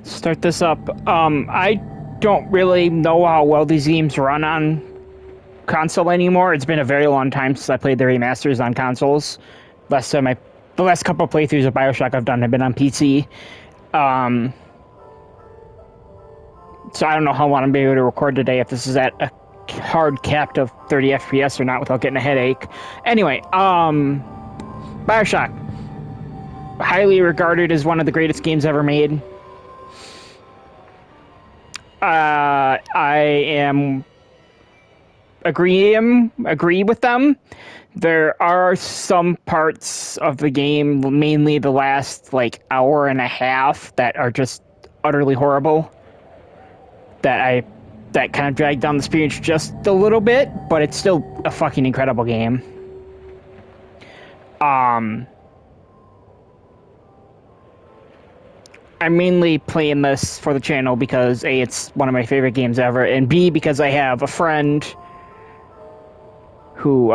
Start this up. I don't really know how well these games run on console anymore. It's been a very long time since I played the remasters on consoles. The last couple of playthroughs of BioShock I've done have been on PC. Um, so I don't know how long I'm able to record today, if this is at a hard capped of 30 FPS or not without getting a headache. Anyway, BioShock, highly regarded as one of the greatest games ever made. I am agree with them. There are some parts of the game, mainly the last like hour and a half, that are just utterly horrible. That kind of dragged down the experience just a little bit, but it's still a fucking incredible game. Um, I'm mainly playing this for the channel because A, it's one of my favorite games ever, and B, because I have a friend who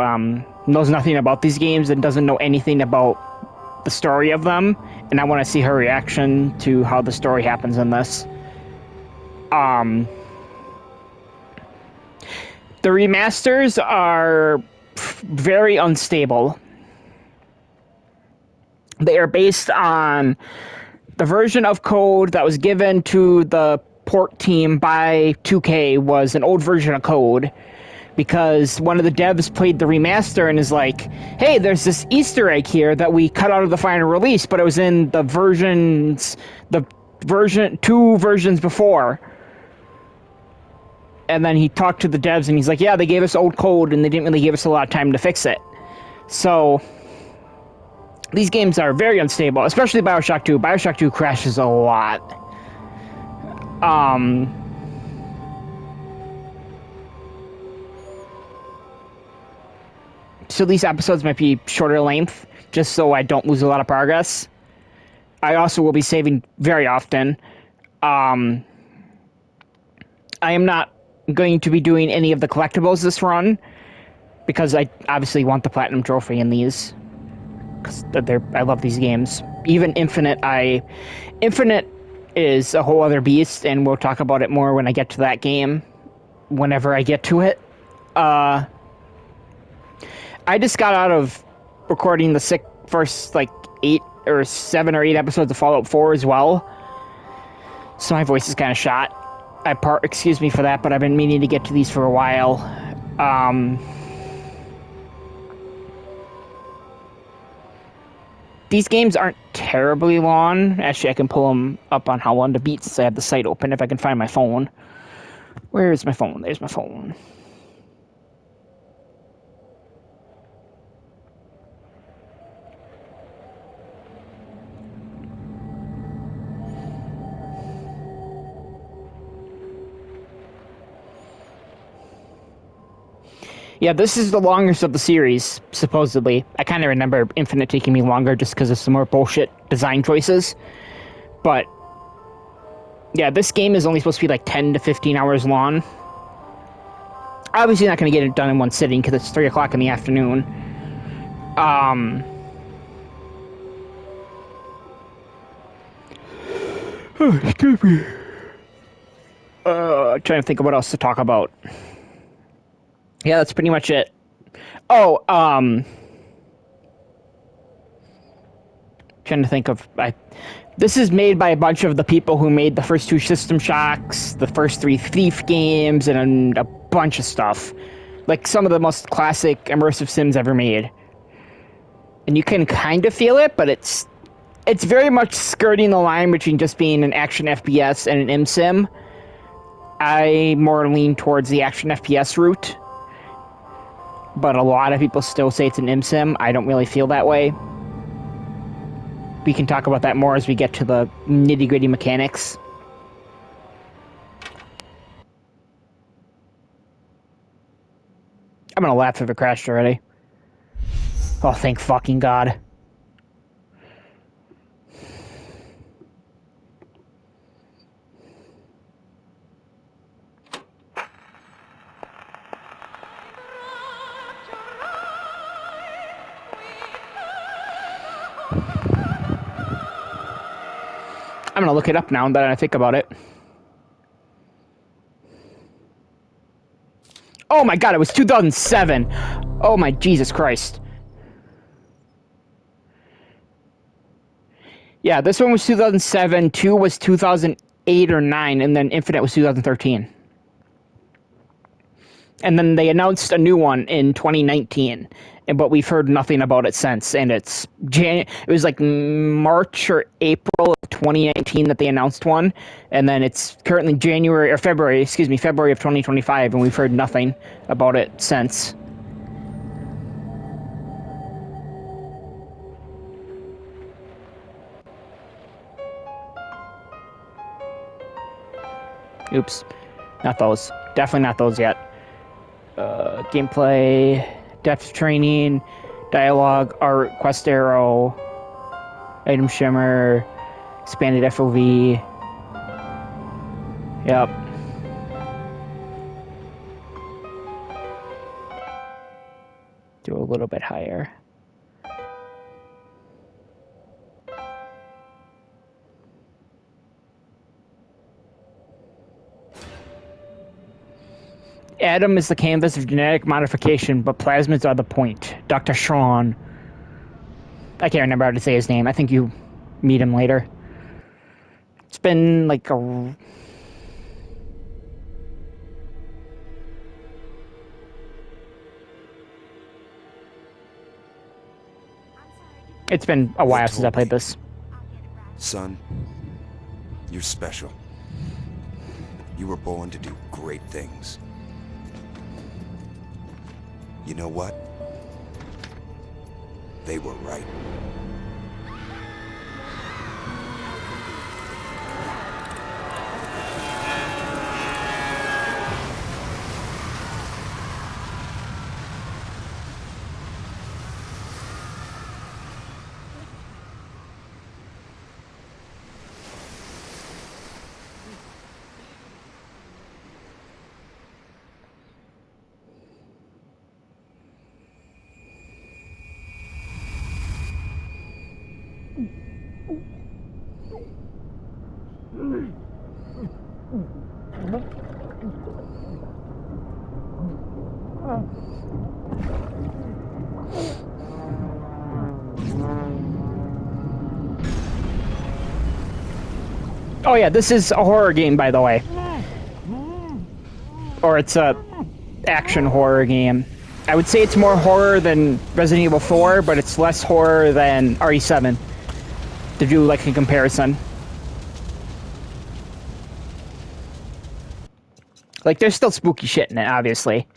knows nothing about these games and doesn't know anything about the story of them, and I want to see her reaction to how the story happens in this. Um, the remasters are very unstable. They are based on the version of code that was given to the port team by 2K was an old version of code, because one of the devs played the remaster and is like, hey, there's this Easter egg here that we cut out of the final release, but it was in the two versions before. And then he talked to the devs and he's like, yeah, they gave us old code and they didn't really give us a lot of time to fix it. So these games are very unstable, especially BioShock 2. BioShock 2 crashes a lot. So these episodes might be shorter length, just so I don't lose a lot of progress. I also will be saving very often. I am not going to be doing any of the collectibles this run, because I obviously want the Platinum Trophy in these. Because I love these games. Even Infinite is a whole other beast, and we'll talk about it more when I get to that game, whenever I get to it. I just got out of recording the first, like, 7 or 8 episodes of Fallout 4 as well, so my voice is kind of shot. Excuse me for that, but I've been meaning to get to these for a while. These games aren't terribly long. Actually, I can pull them up on how long to beat since I have the site open, if I can find my phone. Where is my phone? There's my phone. Yeah, this is the longest of the series, supposedly. I kind of remember Infinite taking me longer just because of some more bullshit design choices. But, yeah, this game is only supposed to be like 10 to 15 hours long. Obviously not going to get it done in one sitting because it's 3 o'clock in the afternoon. Oh, excuse me. Trying to think of what else to talk about. Yeah, that's pretty much it. Oh, trying to think of... This is made by a bunch of the people who made the first 2 System Shocks, the first 3 Thief games, and a bunch of stuff. Like, some of the most classic immersive sims ever made. And you can kind of feel it, but it's very much skirting the line between just being an action FPS and an ImSim. I more lean towards the action FPS route, but a lot of people still say it's an ImSim. I don't really feel that way. We can talk about that more as we get to the nitty-gritty mechanics. I'm gonna laugh if it crashed already. Oh, thank fucking God. I'm gonna look it up now that I think about it. Oh my god, it was 2007. Oh my Jesus Christ. Yeah, this one was 2007, 2 was 2008 or 9, and then Infinite was 2013. And then they announced a new one in 2019, but we've heard nothing about it since. And it was like March or April of 2019 that they announced one, and then it's currently February of 2025, and we've heard nothing about it since. Oops, not those. Definitely not those yet. Gameplay, depth training, dialogue, art, quest arrow, item shimmer, expanded FOV. Yep. Do a little bit higher. Atom is the canvas of genetic modification, but plasmids are the point. Dr. Sean. I can't remember how to say his name. I think you meet him later. It's been like a... It's been a while since I played this. Son, you're special. You were born to do great things. You know what? They were right. Oh yeah, this is a horror game, by the way. Or it's a action horror game. I would say it's more horror than Resident Evil 4, but it's less horror than RE7. To do like a comparison. Like, there's still spooky shit in it, obviously.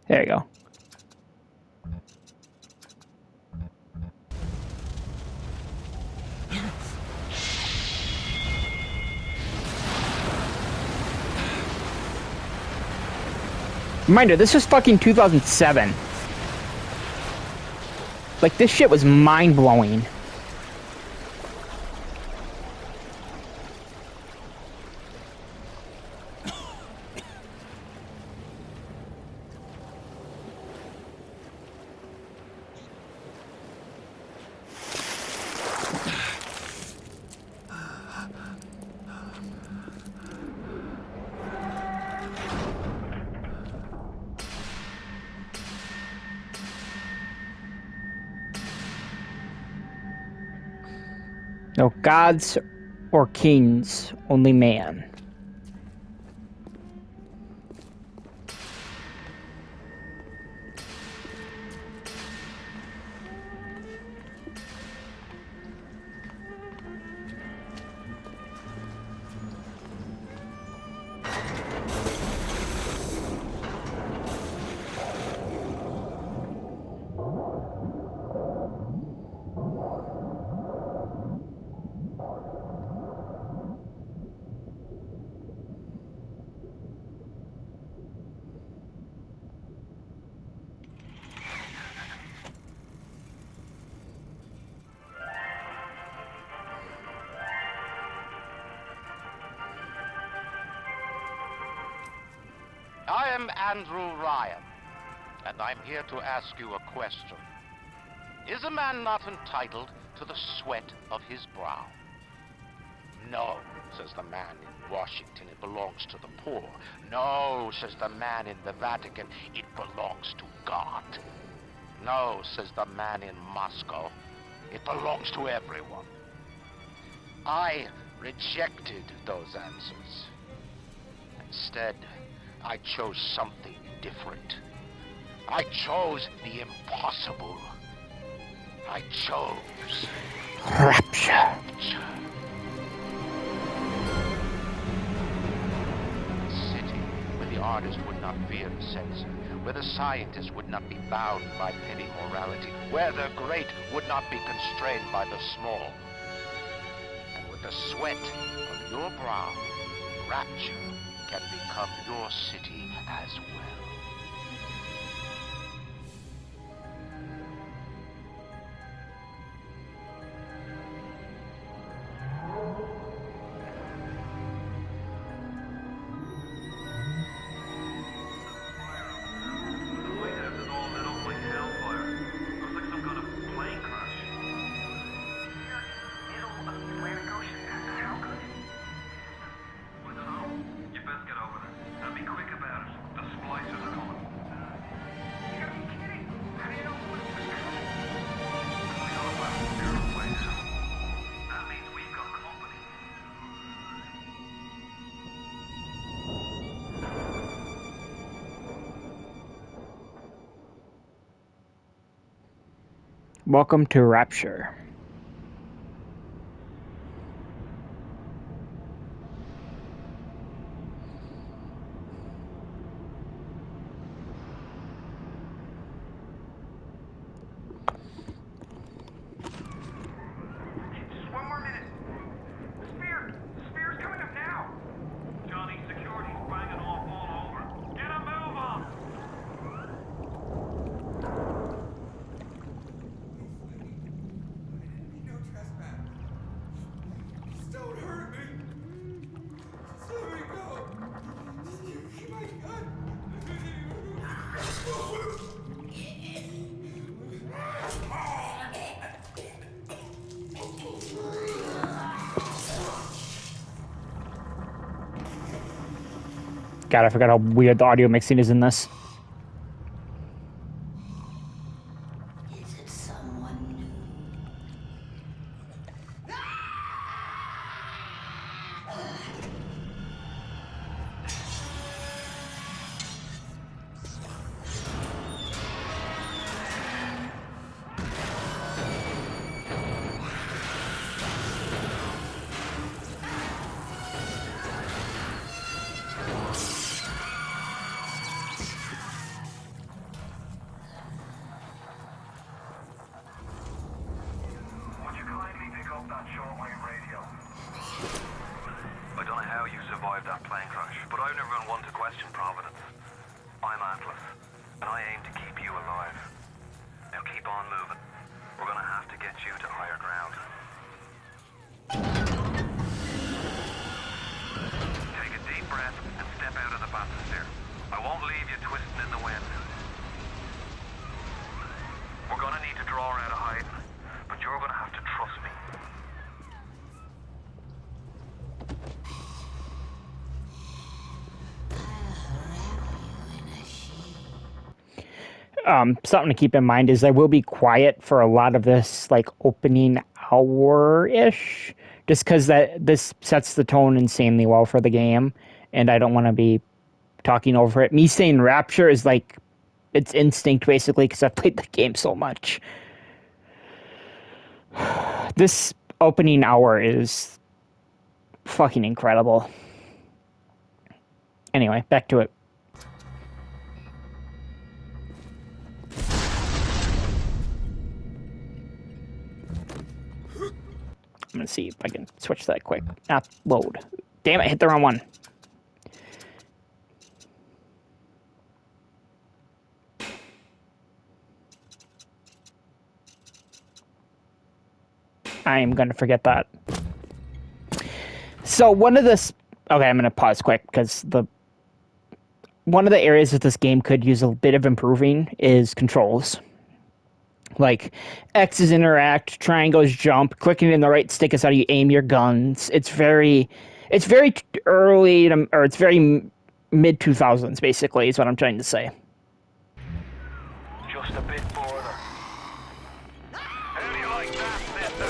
There you go. Reminder, this was fucking 2007. Like, this shit was mind-blowing. No gods or kings, only man. I am Andrew Ryan, and I'm here to ask you a question. Is a man not entitled to the sweat of his brow. No, says the man in Washington, it belongs to the poor. No, says the man in the Vatican, it belongs to God. No, says the man in Moscow, it belongs to everyone. I rejected those answers. Instead, I chose something different. I chose the impossible. I chose Rapture. City where the artist would not fear the censor, where the scientist would not be bound by petty morality, where the great would not be constrained by the small. And with the sweat of your brow, Rapture can become your city as well. Welcome to Rapture. Just one more minute. The spear's coming up now. Johnny, security's banging off all over. Get a move on. No trespass. Just don't hurt me. Just let me go. Just give me my gun. God, I forgot how weird the audio mixing is in this. Is it someone new? Would you kindly pick up that shortwave radio? I don't know how you survived that plane crash, but I've never been one to question Providence. I'm Atlas, and I aim to keep you alive. Now keep on moving. We're gonna have to get you to higher ground. Take a deep breath and step out of the bathysphere. I won't leave you twisting in the wind. We're gonna need to draw her out of hiding, but you're gonna have to trust me. Something to keep in mind is I will be quiet for a lot of this, like, opening hour-ish, just because this sets the tone insanely well for the game, and I don't want to be talking over it. Me saying Rapture is like, it's instinct, basically, because I've played the game so much. This opening hour is fucking incredible. Anyway, back to it. I'm gonna see if I can switch that quick. Not load. Damn it, hit the wrong one. I'm gonna forget that. So one of this, okay, I'm gonna pause quick because one of the areas that this game could use a bit of improving is controls. Like, X is interact, triangle is jump, clicking in the right stick is how you aim your guns. It's very early, or it's very mid 2000s, basically, is what I'm trying to say. Just a bit further. How do you like that, mister?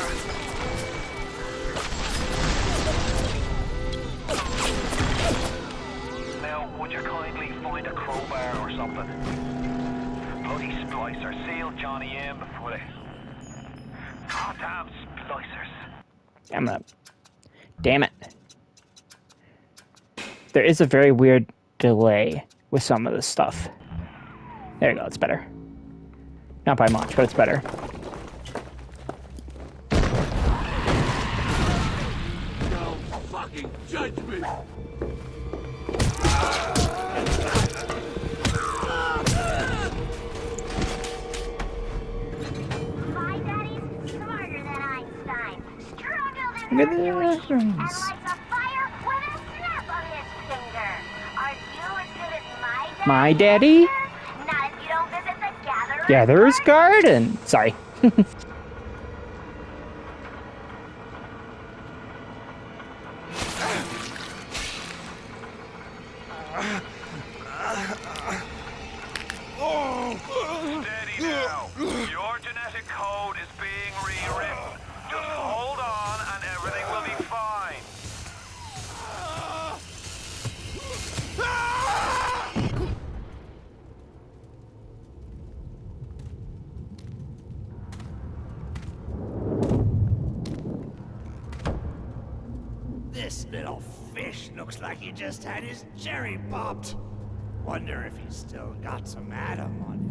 Now, would you kindly find a crowbar or something? Bloody splicer. Seal Johnny in before they... Goddamn splicers. Damn it. There is a very weird delay with some of this stuff. There you go, it's better. Not by much, but it's better. No fucking judgment. My daddy's smarter than Einstein. Stronger than Look at the Hercules. And reference. lights a fire with a snap of his finger. Are you as good as My daddy? Not if you don't visit the Gatherer's Gatherer's Garden. Sorry. Steady now. Your genetic code is being rewritten. Just hold on and everything will be fine. This little fish looks like he just had his cherry popped. Wonder if he's still got some Adam on him.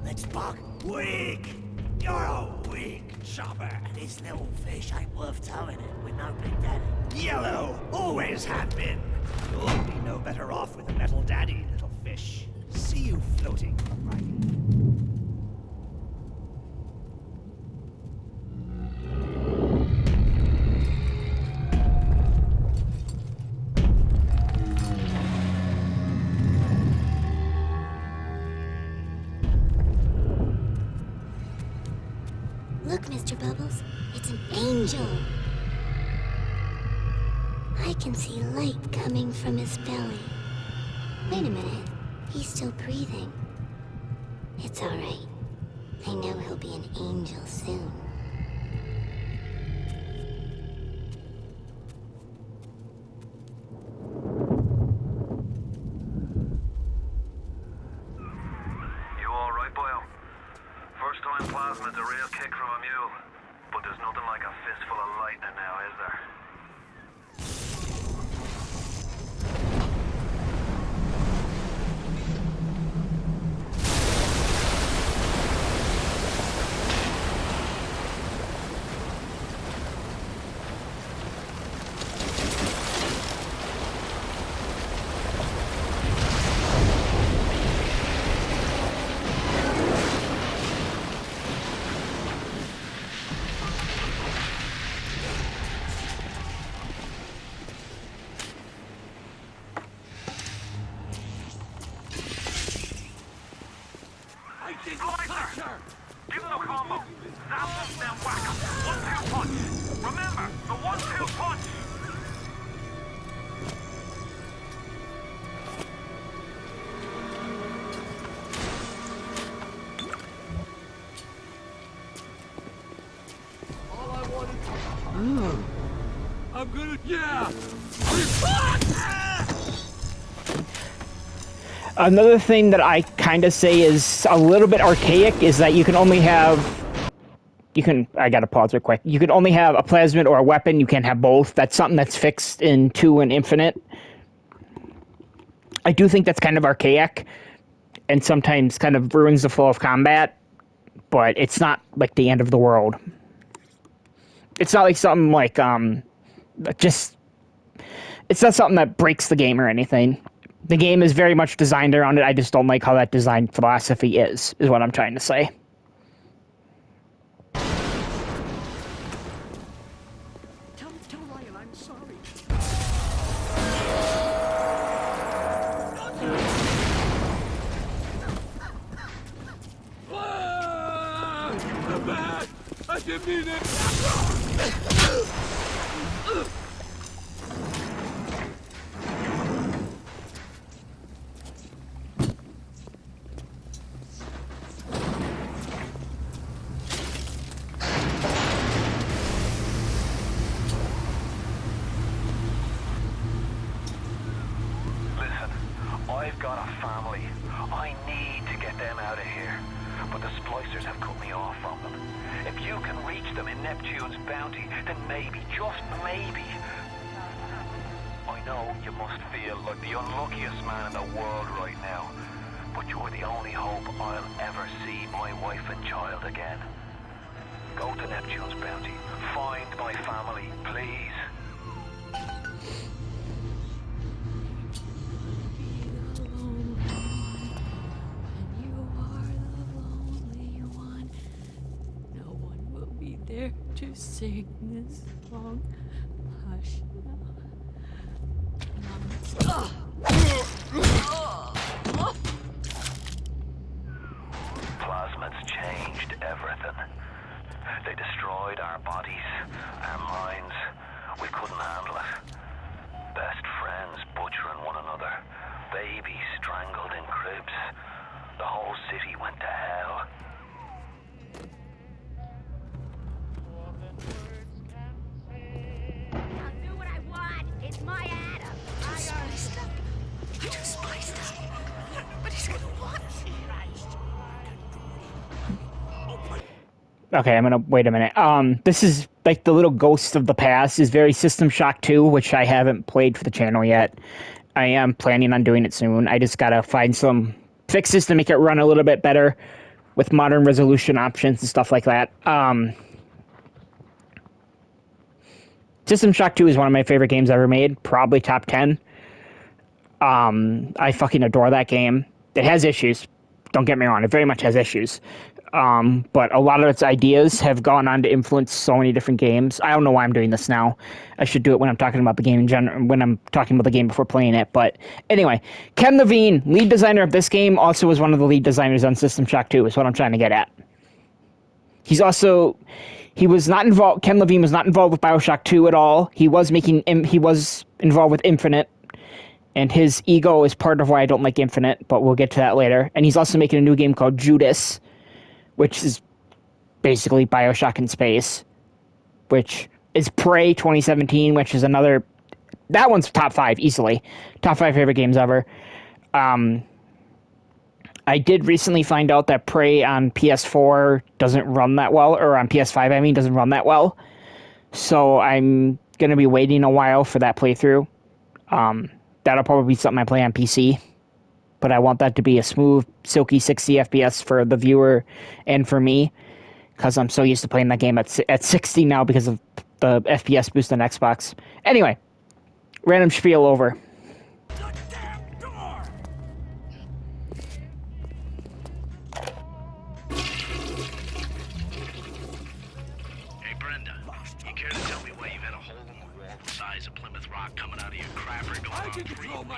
Let's buck. Weak! You're a weak chopper. This little fish ain't worth towing it with no big daddy. Yellow! Always have been. You'll be no better off with a metal daddy, little fish. See you floating, right? Look, Mr. Bubbles, it's an angel. I can see light coming from his belly. Wait a minute, he's still breathing. It's all right. I know he'll be an angel soon. You alright, boyo? First time plasma's a real kick from a mule. But there's nothing like a fistful of lightning now, is there? Slicer! Give them a combo. Zap them, then whack 'em. 1-2 punch. Remember, the 1-2 punch. All I wanted. I'm gonna. Yeah! Another thing that I kind of say is a little bit archaic is that you can only have... I gotta pause real quick. You can only have a plasmid or a weapon. You can't have both. That's something that's fixed in 2 and Infinite. I do think that's kind of archaic and sometimes kind of ruins the flow of combat, but it's not like the end of the world. It's not like something like, it's not something that breaks the game or anything. The game is very much designed around it. I just don't like how that design philosophy is what I'm trying to say. Tell Ryan I'm sorry. need it! Listen, I've got a family. I need to get them out of here. But the splicers have cut me off from them. If you can reach them in Neptune's bounty, then maybe, just maybe. I know you must feel like the unluckiest man in the world right now. But you're the only hope I'll ever see my wife and child again. Go to Neptune's bounty. Find my family, please. There to sing this song. Hush now. Plasmids changed everything. They destroyed our bodies, our minds. We couldn't handle it. Best friends butchering one another. Babies strangled in cribs. The whole city went to hell. I'll do what I want. It's my Adam. Too spiced up. But he's gonna want it. Okay, I'm gonna wait a minute. This is like the little ghost of the past. Is very System Shock 2, which I haven't played for the channel yet. I am planning on doing it soon. I just gotta find some fixes to make it run a little bit better with modern resolution options and stuff like that. System Shock 2 is one of my favorite games ever made, probably top 10. I fucking adore that game. It has issues. Don't get me wrong, it very much has issues. But a lot of its ideas have gone on to influence so many different games. I don't know why I'm doing this now. I should do it when I'm talking about the game in general, when I'm talking about the game before playing it. But anyway, Ken Levine, lead designer of this game, also was one of the lead designers on System Shock 2, is what I'm trying to get at. He was not involved, Ken Levine was not involved with BioShock 2 at all. He was involved with Infinite, and his ego is part of why I don't like Infinite, but we'll get to that later. And he's also making a new game called Judas, which is basically BioShock in space, which is Prey 2017, which is another... That one's top 5, easily. Top 5 favorite games ever. I did recently find out that Prey on PS4 doesn't run that well, or on PS5, I mean, doesn't run that well. So I'm going to be waiting a while for that playthrough. That'll probably be something I play on PC. But I want that to be a smooth, silky 60 FPS for the viewer and for me, because I'm so used to playing that game at 60 now because of the FPS boost on Xbox. Anyway, random spiel over. Hey, Brenda, you care to tell me why you've had a hole in the wall the size of Plymouth Rock coming out of your crapper going on 3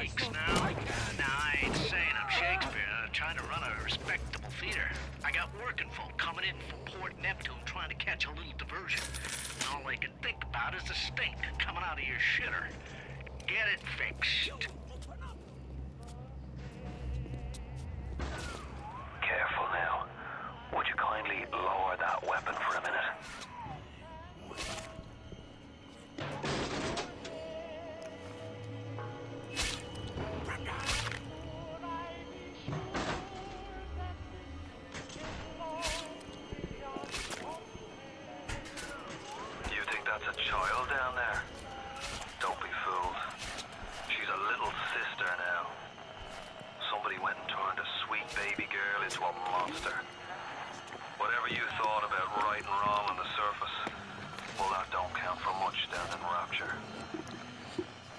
weeks now? Nah, I ain't saying I'm Shakespeare. I'm trying to run a respectable theater. I got working folk coming in from Port Neptune trying to catch a little diversion. And all they can think about is the stink coming out of your shitter. Get it fixed. Careful now. Would you kindly lower that weapon for a minute? You think that's a child down there? Don't be fooled. She's a little sister now. Somebody went and turned a sweet baby girl into a monster. Whatever you thought about right and wrong on the surface, well, that don't count for much down in Rapture.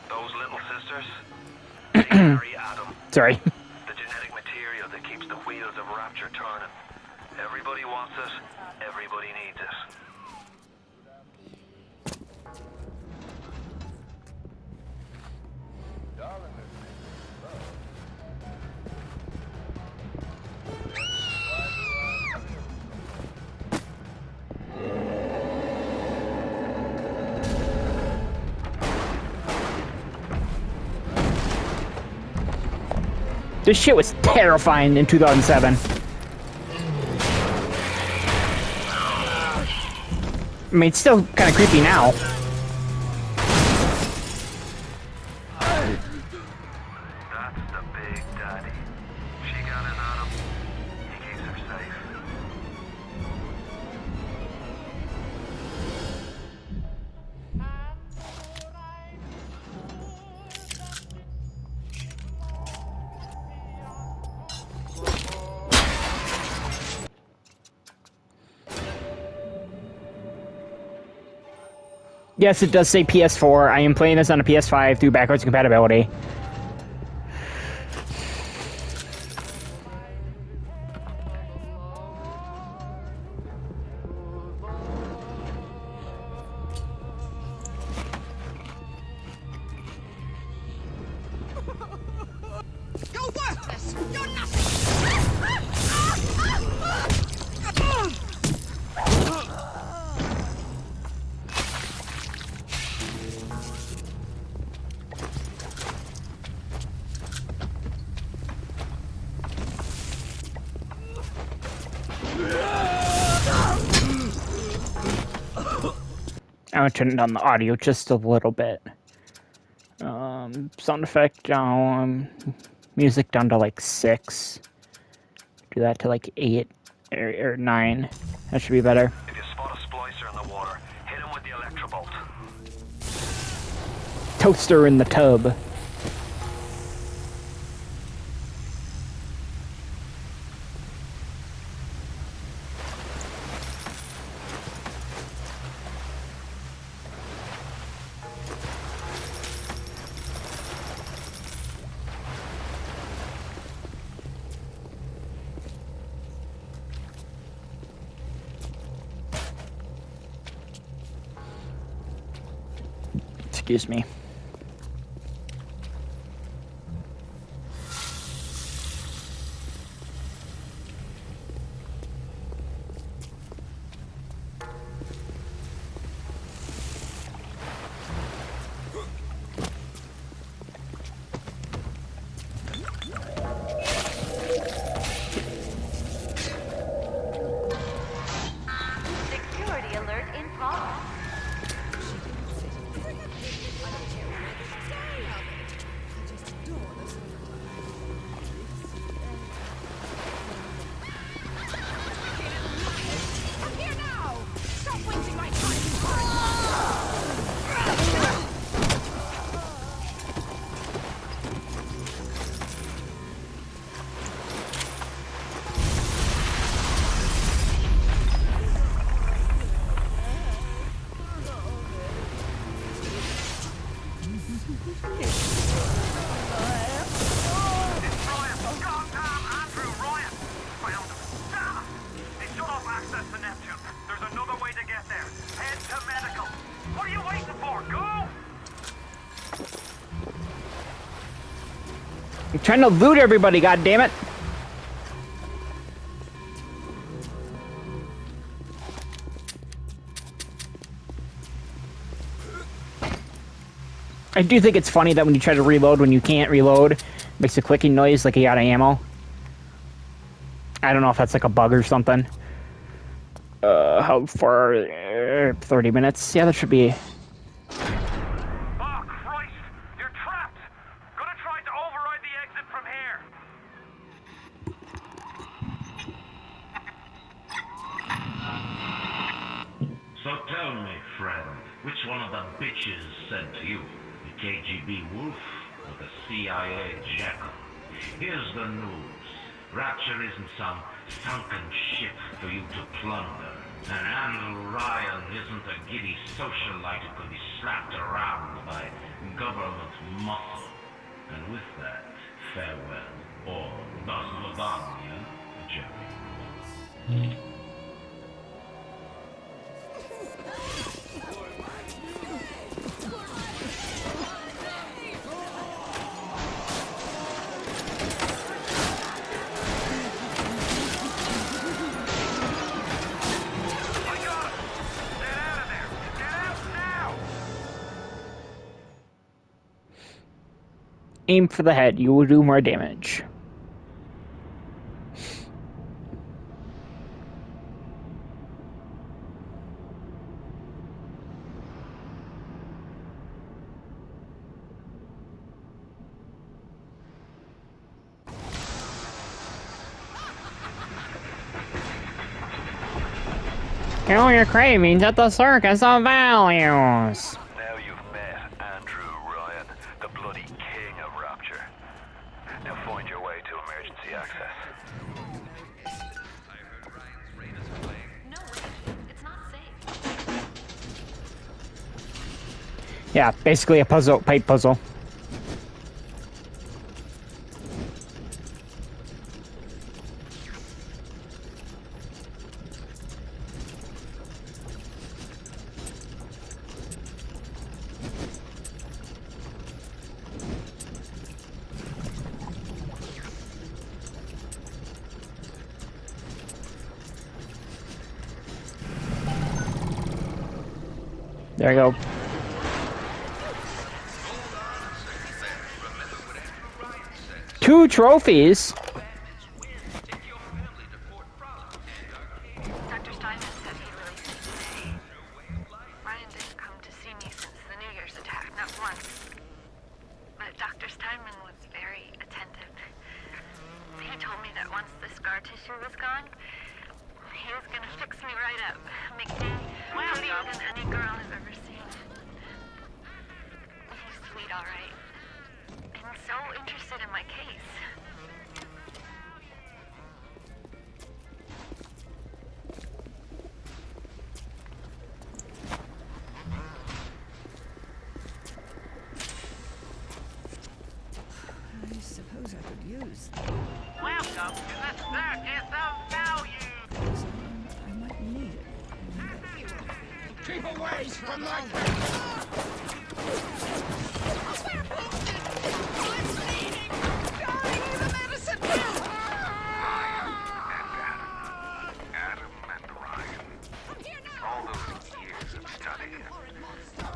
Those little sisters, they carry Adam. Sorry. The genetic material that keeps the wheels of Rapture turning. Everybody wants it, everybody needs it. This shit was terrifying in 2007. I mean, it's still kind of creepy now. That's the big daddy. She got it on him. He keeps her safe. Yes, it does say PS4. I am playing this on a PS5 through backwards compatibility. You're worthless! You're nothing! I'm gonna turn down the audio just a little bit. Sound effect down, music down to like 6. Do that to like 8 or 9. That should be better. If you spot a splicer in the water, hit him with the electrobolt. Toaster in the tub. Excuse me. Security alert in progress. I'm here now! Stop wasting my time! I'm trying to loot everybody, goddammit! I do think it's funny that when you try to reload when you can't reload, it makes a clicking noise like you out of ammo. I don't know if that's like a bug or something. How far? 30 minutes? Yeah, that should be... Oh, Christ! You're trapped! Gonna try to override the exit from here! So tell me, friend, which one of the bitches sent you? The KGB wolf or the CIA jackal? Here's the news. Rapture isn't some sunken ship for you to plunder. And Andrew Ryan isn't a giddy socialite who can be slapped around by government muscle. And with that, farewell. Or до свидания, Jerry. Aim for the head, you will do more damage. Kill your cravings at the Circus of Values. Now you've met Andrew Ryan, the bloody king of Rapture. Now find your way to emergency access. No, wait. It's not safe. Yeah, basically a puzzle, pipe puzzle. There we go. Two trophies. Dr. Steinman said he released me. Ryan didn't come to see me since the New Year's attack, not once. But Dr. Steinman was very attentive. He told me that once the scar tissue was gone, he was gonna fix me right up. Make me happier than any girl I've ever seen. He's sweet, all right. And so interested in my case. I suppose I could use Welcome to the Circus of Value. some. I might need it. Keep away from my... Adam and Ryan. All those years of study.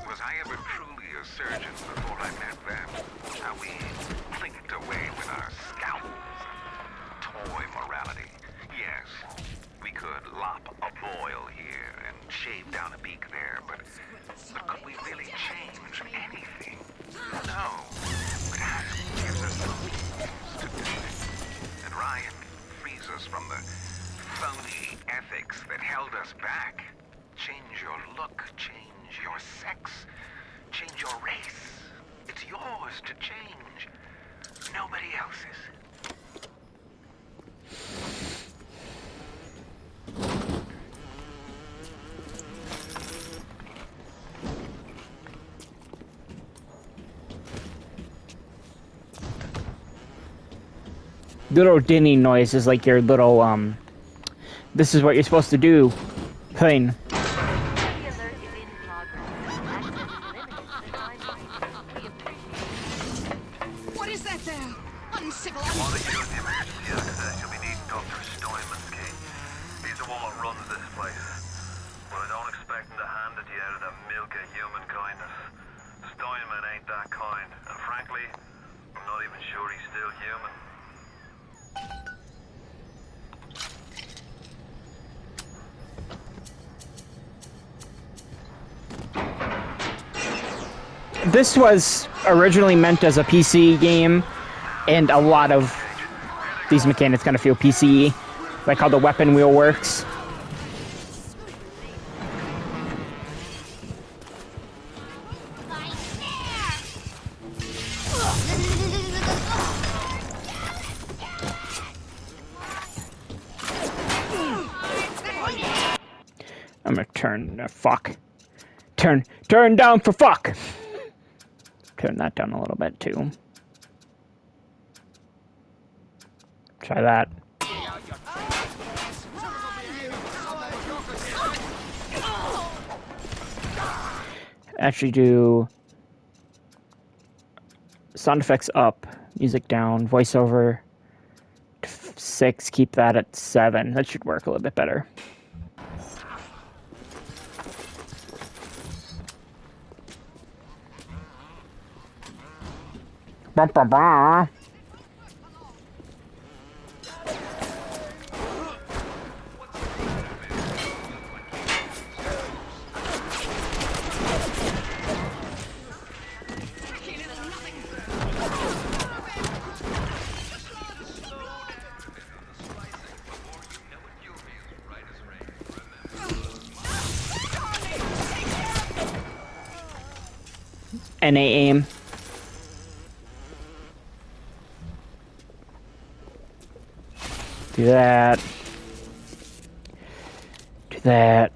Was I ever truly a surgeon before I met them? How we clinked away with our scalpels. Toy morality. Yes, we could lop a boil here and shave down a beak there, but could we really change anything? No. But Adam gives us the means to do it. And Ryan frees us from the phony ethics that held us back. Change your look, change your sex, change your race. It's yours to change. Nobody else's. Little dinning noise is like your little this is what you're supposed to do thing. What is that there? Uncivilized... While they use the emergency access, you'll be needing Dr. Steinman's key. He's the one that runs this place. But I don't expect him to hand it to you out of the milk of human kindness. Steinman ain't that kind. And frankly, I'm not even sure he's still human. This was originally meant as a PC game, and a lot of these mechanics kind of feel PC, like how the weapon wheel works. I'm gonna turn fuck. Turn down for fuck. Turn that down a little bit too. Try that. Actually do sound effects up, music down, voiceover 6, keep that at 7. That should work a little bit better. Bah, bah, bah. NA aim. Do that. Do that.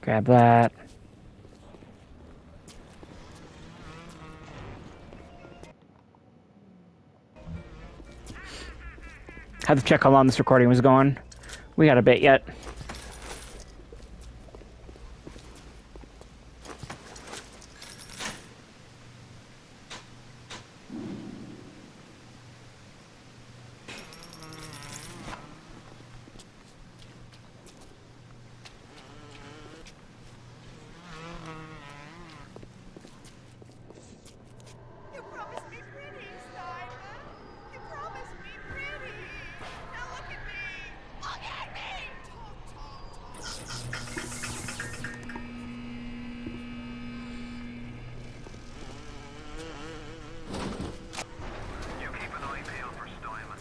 Grab that. Had to check how long this recording was going. We got a bit yet. You promised me pretty, Simon. You promised me pretty. Now look at me. Look at me. You keep an eye peeled for Steinman.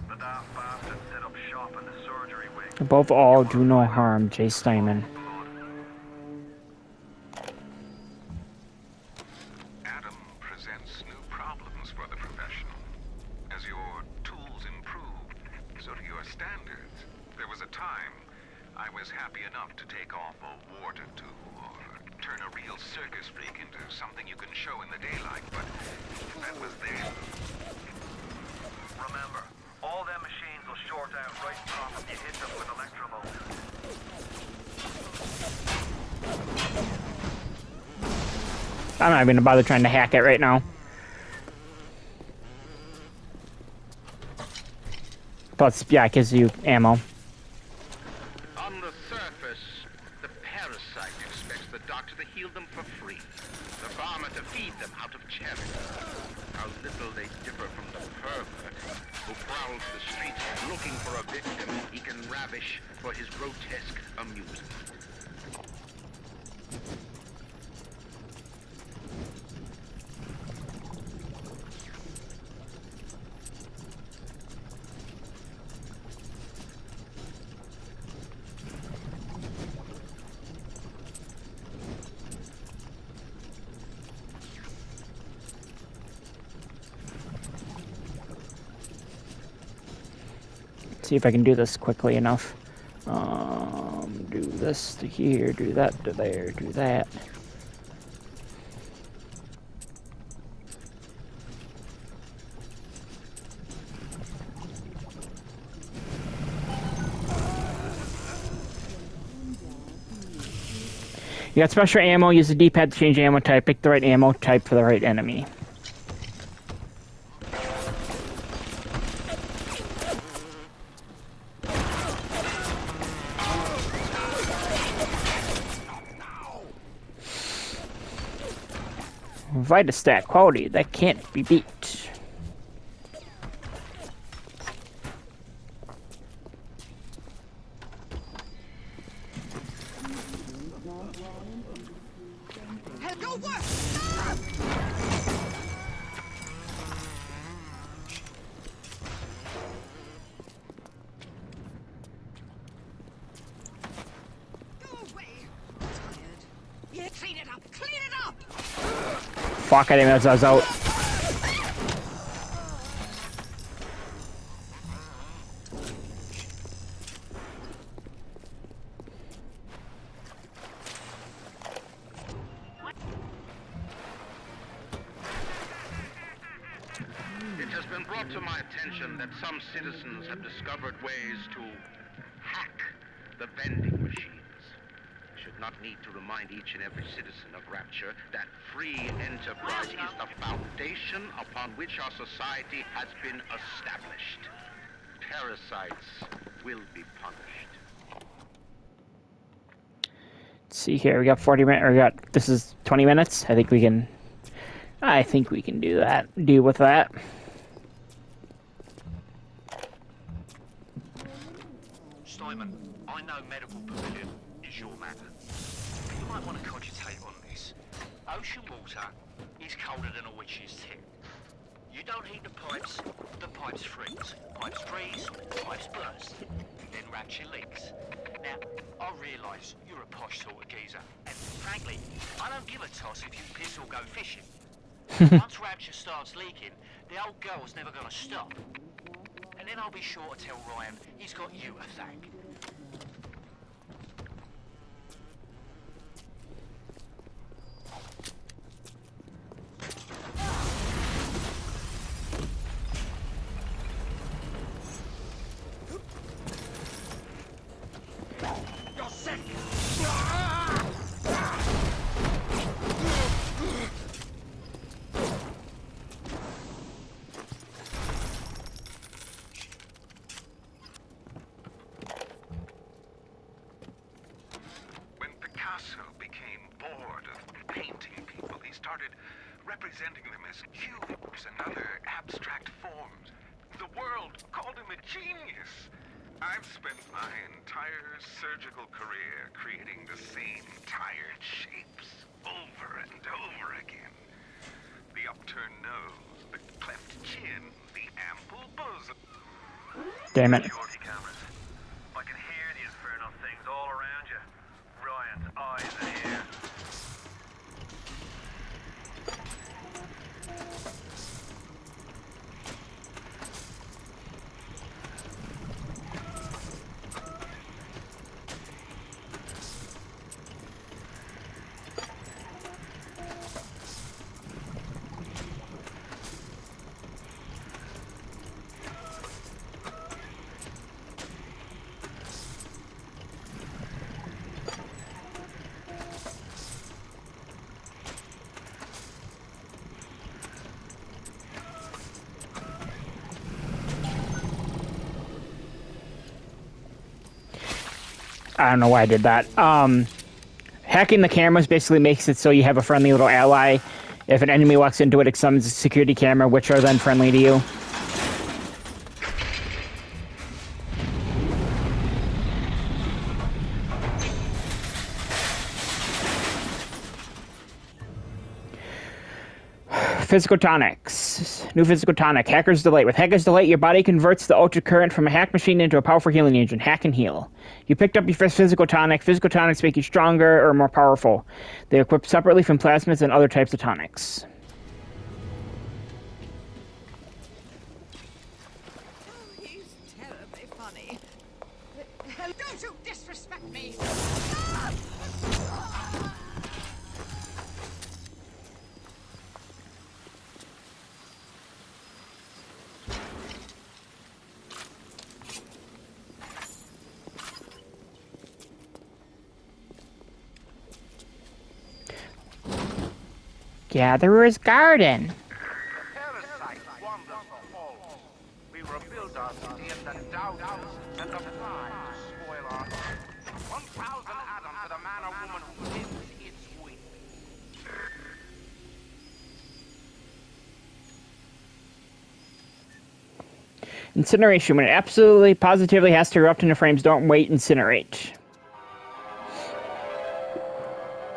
The daft bastard set up shop in the surgery wing. Above all, do no harm, Jay Steinman. Adam presents new problems for the professional. As your tools improve, so do your standards. There was a time I was happy enough to take off a wart or two, or turn a real circus freak into something you can show in the daylight, but that was then. Remember, all them machines will short out right off if you hit them with electrovolts. I'm not even gonna bother trying to hack it right now. Plus, yeah, it gives you ammo. On the surface, the parasite expects the doctor to heal them for free. The farmer to feed them out of charity. How little they differ from the pervert who prowls the streets looking for a victim he can ravish for his grotesque amusement. See if I can do this quickly enough. Do this to here, do that to there, do that. You got special ammo, use the D-pad to change ammo type, pick the right ammo type for the right enemy. Vitastat quality that can't be beat. Go work. Go away. Tired. Yeah, clean it up. Clean it up. Fuck, I didn't realize I was out. It has been brought to my attention that some citizens have discovered ways to hack the vending machines. Should not need to remind each and every citizen of Rapture that free enterprise is the foundation upon which our society has been established. Parasites will be punished. Let's see here, we got 40 minutes, or we got, this is 20 minutes. I think we can do that, deal with that. Steinman, I know medical pavilion is your matter. You might want to cogitate on this. Ocean water is colder than a witch's tip. You don't heat the pipes freeze. Pipes freeze, pipes burst. Then Ratchet leaks. Now, I realise you're a posh sort of geezer, and frankly, I don't give a toss if you piss or go fishing. Once Ratchet starts leaking, the old girl's never gonna stop. And then I'll be sure to tell Ryan he's got you to thank. You're sick! When Picasso became bored of painting people, he started representing them as cubes and other abstract forms. The world called him a genius. I've spent my entire surgical career creating the same tired shapes over and over again. The upturned nose, the cleft chin, the ample bosom. Damn it. Security cameras. I can hear the infernal things all around you. Ryan's eyes are here. I don't know why I did that. Hacking the cameras basically makes it so you have a friendly little ally. If an enemy walks into it, it summons a security camera, which are then friendly to you. Physical tonics. New physical tonic. Hacker's Delight. With Hacker's Delight, your body converts the ultra current from a hack machine into a powerful healing engine. Hack and heal. You picked up your first physical tonic. Physical tonics make you stronger or more powerful. They equip separately from plasmids and other types of tonics. Oh, he's terribly funny. Don't you disrespect me! Gatherer's Garden. Parasite wanders the halls. We rebuild our city and the doubters send a fly to spoil our life. 1,000 atoms to the man or woman who tends its wing. Incineration. When it absolutely, positively has to erupt into flames, don't wait, incinerate.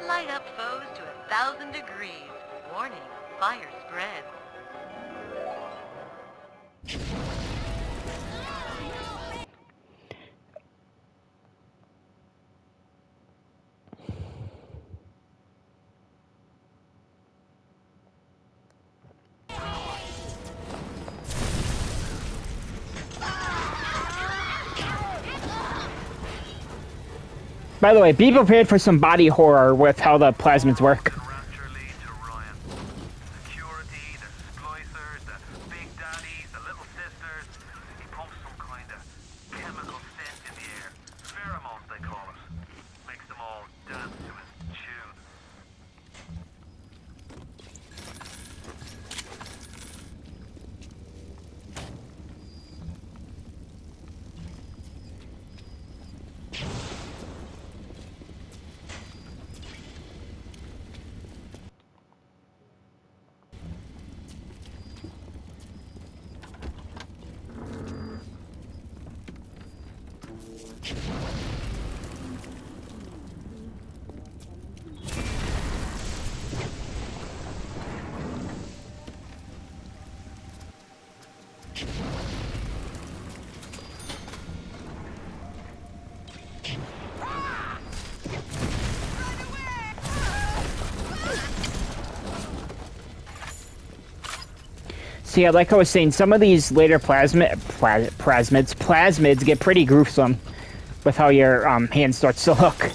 Light up foes to 1,000 degrees. Warning, fire spread. By the way, be prepared for some body horror with how the plasmids work. Rapture lead to Ryan. Security, the splicers, the big daddies, the little sisters. He pumps some kind of chemical scent in the air. Pheromones, they call it. Makes them all dance to his tune. See, like I was saying, some of these later plasmids get pretty gruesome with how your hand starts to look.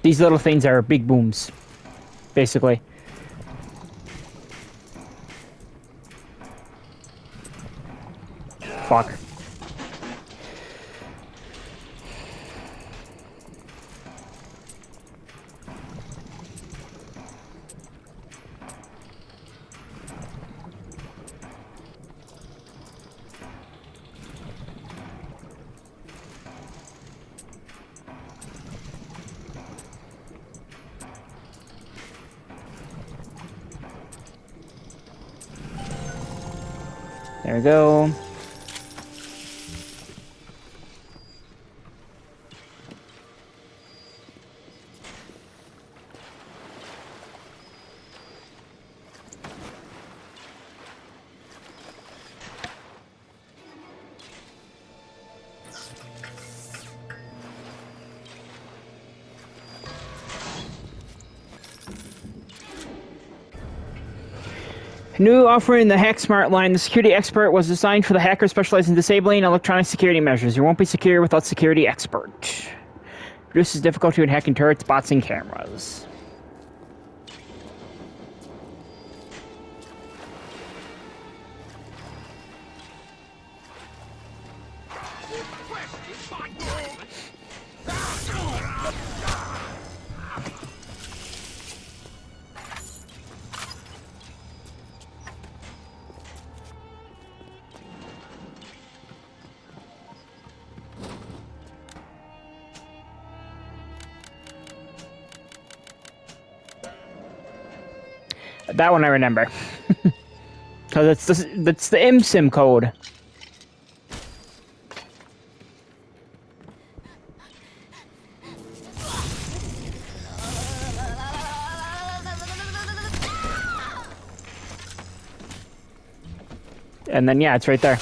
These little things are big booms, basically. Fuck. There we go. New offering the Hack Smart line. The security expert was designed for the hacker specializing in disabling electronic security measures. You won't be secure without security expert. Reduces difficulty when hacking turrets, bots, and cameras. That one I remember. Because that's the MSIM code. And then, yeah, it's right there.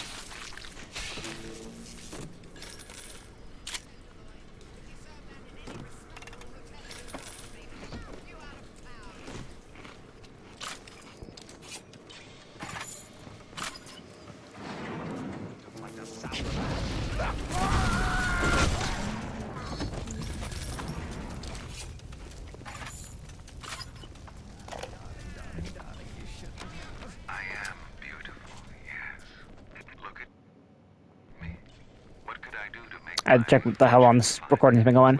I had to check what the hell on this recording's been going.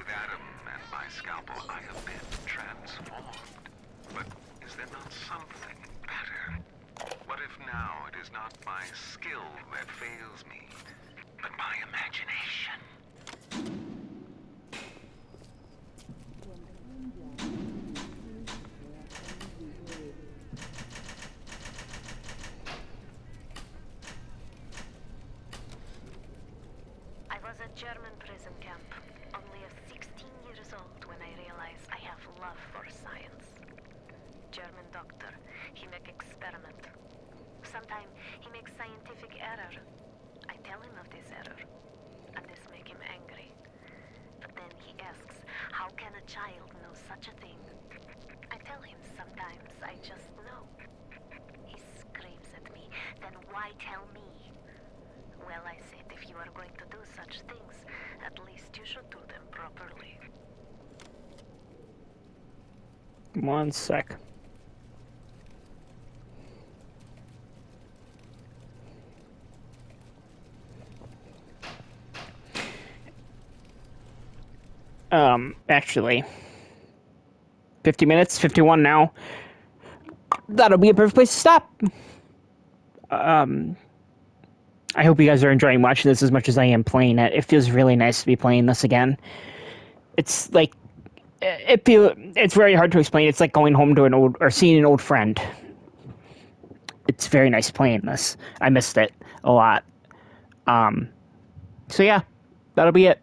German prison camp, only 16 years old when I realized I have love for science. German doctor, he make experiment. Sometimes he makes scientific error. I tell him of this error, and this make him angry. But then he asks, how can a child know such a thing? I tell him sometimes I just know. He screams at me, then why tell me? Well, I said, if you are going to do such things, at least you should do them properly. One sec. Actually, 50 minutes, 51 now. That'll be a perfect place to stop. I hope you guys are enjoying watching this as much as I am playing it. It feels really nice to be playing this again. It's like it's very hard to explain. It's like going home to an old or seeing an old friend. It's very nice playing this. I missed it a lot. So yeah, that'll be it.